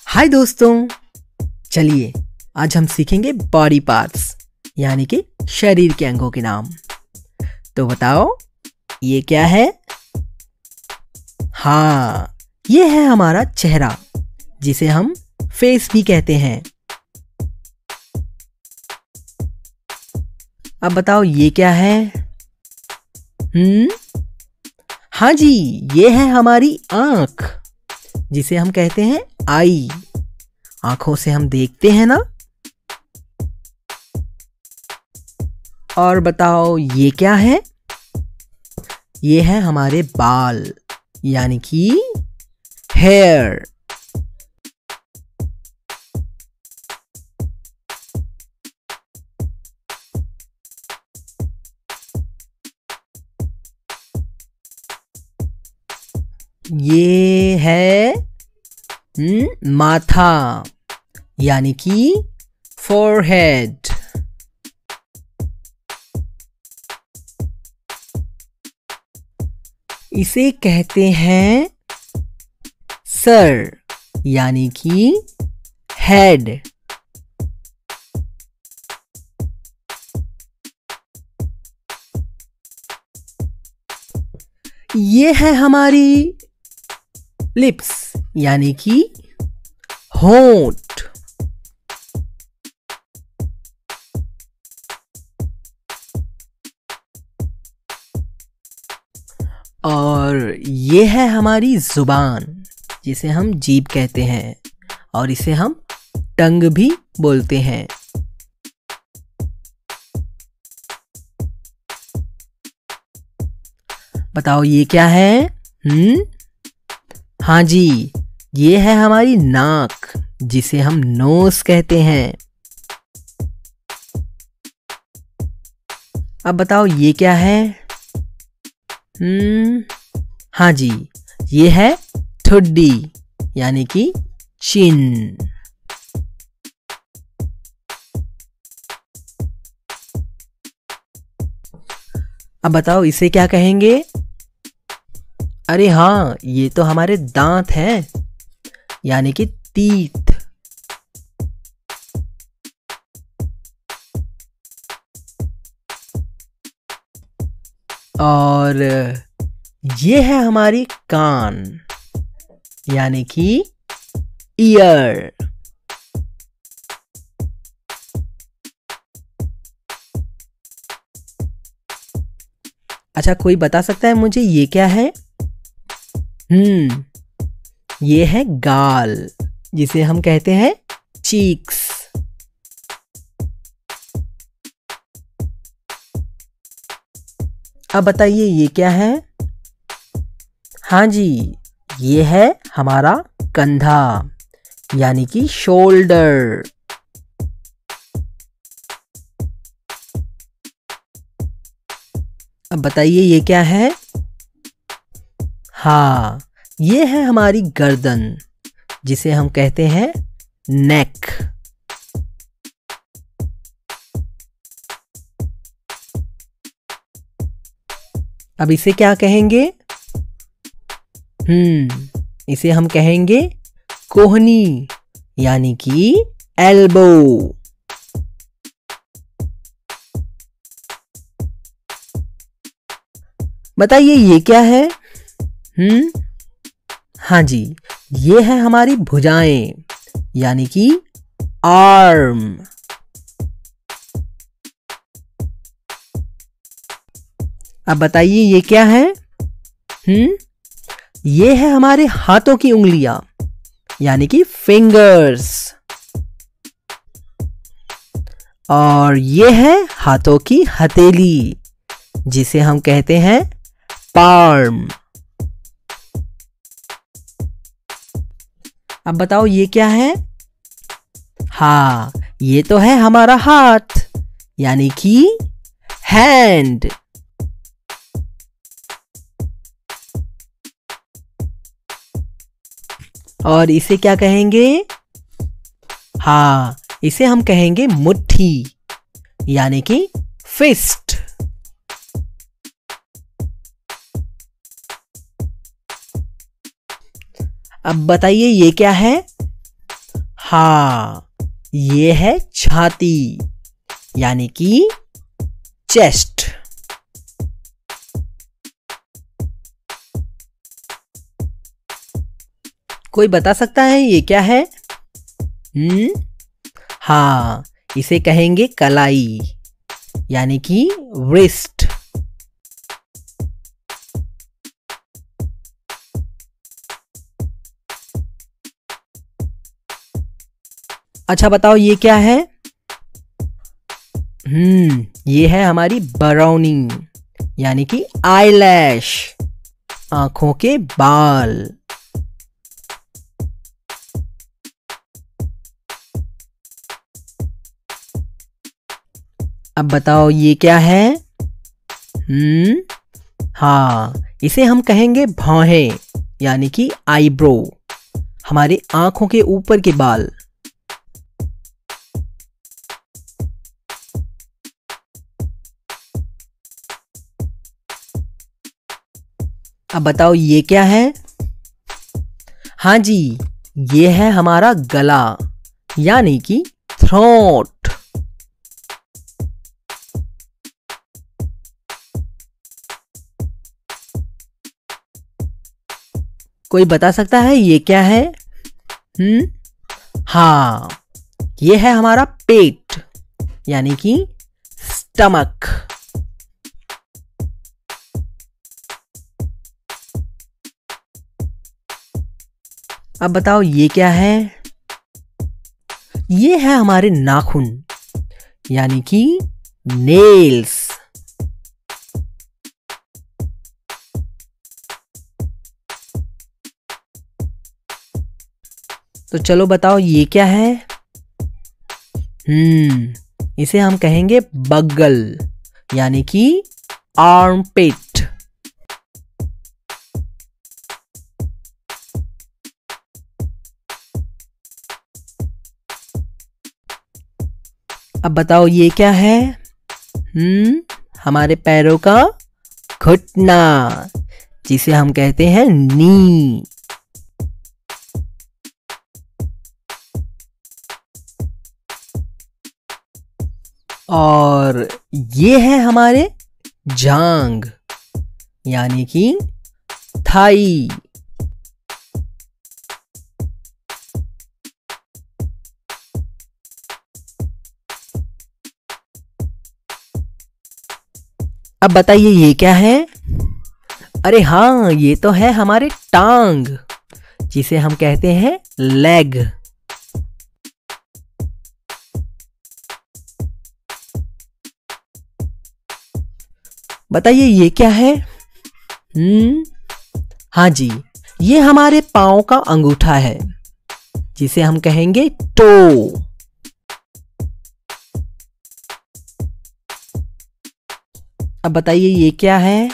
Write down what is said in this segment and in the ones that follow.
हाय दोस्तों, चलिए आज हम सीखेंगे बॉडी पार्ट्स यानी कि शरीर के अंगों के नाम। तो बताओ ये क्या है? हाँ, ये है हमारा चेहरा जिसे हम फेस भी कहते हैं। अब बताओ ये क्या है? हाँ जी, ये है हमारी आंख जिसे हम कहते हैं आई। आंखों से हम देखते हैं ना। और बताओ ये क्या है? ये है हमारे बाल यानी कि हेयर। ये है माथा यानी कि फोरहेड। इसे कहते हैं सर यानी कि हेड। ये है हमारी लिप्स यानी कि होंठ। और ये है हमारी जुबान जिसे हम जीभ कहते हैं और इसे हम टंग भी बोलते हैं। बताओ ये क्या है? हाँ जी, ये है हमारी नाक जिसे हम नोज कहते हैं। अब बताओ ये क्या है? हाँ जी, ये है ठुड्डी यानी कि चिन। अब बताओ इसे क्या कहेंगे? अरे हाँ, ये तो हमारे दांत हैं यानी कि टीथ। और ये है हमारी कान यानी कि ईयर। अच्छा, कोई बता सकता है मुझे ये क्या है? ये है गाल जिसे हम कहते हैं चीक्स। अब बताइए ये क्या है? हाँ जी, ये है हमारा कंधा यानी कि शोल्डर। अब बताइए ये क्या है? हाँ, ये है हमारी गर्दन जिसे हम कहते हैं नेक। अब इसे क्या कहेंगे? इसे हम कहेंगे कोहनी यानी कि एल्बो। बताइए ये क्या है? हाँ जी, ये है हमारी भुजाएं यानी कि आर्म। अब बताइए ये क्या है? ये है हमारे हाथों की उंगलियां यानी कि फिंगर्स। और ये है हाथों की हथेली जिसे हम कहते हैं पाल्म। अब बताओ ये क्या है? हाँ, ये तो है हमारा हाथ यानी कि हैंड। और इसे क्या कहेंगे? हाँ, इसे हम कहेंगे मुट्ठी यानी कि फिस्ट। अब बताइए ये क्या है? हाँ, ये है छाती यानी कि चेस्ट। कोई बता सकता है ये क्या है? हाँ, इसे कहेंगे कलाई यानी कि रिस्ट। अच्छा बताओ ये क्या है? ये है हमारी बरौनी यानी कि आईलैश, आंखों के बाल। अब बताओ ये क्या है? हाँ, इसे हम कहेंगे भौहें यानी कि आईब्रो, हमारे आंखों के ऊपर के बाल। अब बताओ ये क्या है? हाँ जी, ये है हमारा गला यानी कि थ्रोट। कोई बता सकता है ये क्या है? हाँ, ये है हमारा पेट यानी कि स्टमक। अब बताओ ये क्या है? ये है हमारे नाखून यानी कि नेल्स। तो चलो बताओ ये क्या है? इसे हम कहेंगे बगल यानी कि आर्मपिट। अब बताओ ये क्या है? हमारे पैरों का घुटना जिसे हम कहते हैं नी। और ये है हमारे जांग यानी कि थाई। अब बताइए ये क्या है? अरे हाँ, ये तो है हमारे टांग जिसे हम कहते हैं लेग। बताइए ये क्या है? हाँ जी, ये हमारे पांव का अंगूठा है जिसे हम कहेंगे टो। अब बताइए ये क्या है?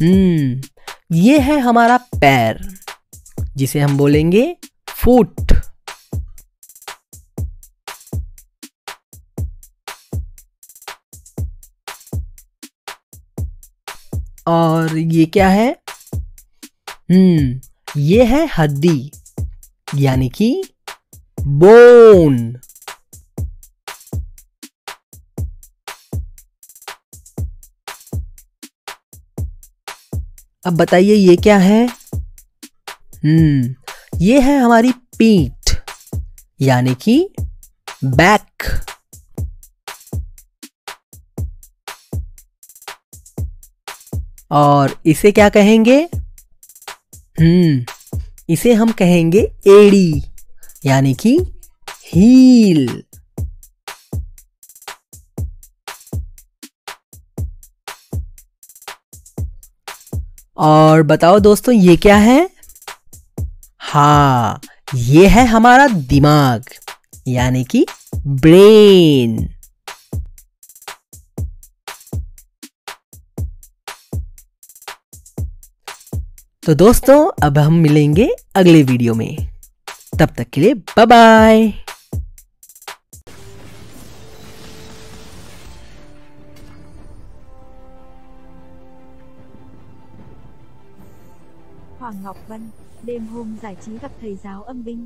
ये है हमारा पैर जिसे हम बोलेंगे फुट। और ये क्या है? ये है हड्डी यानी कि बोन। अब बताइए ये क्या है? ये है हमारी पीठ यानी कि बैक। और इसे क्या कहेंगे? इसे हम कहेंगे एड़ी यानी कि हील। और बताओ दोस्तों ये क्या है? हाँ, ये है हमारा दिमाग यानी कि ब्रेन। तो दोस्तों अब हम मिलेंगे अगले वीडियो में, तब तक के लिए bye bye. Hoàng Ngọc Vân, đêm hôm giải trí gặp thầy giáo âm binh.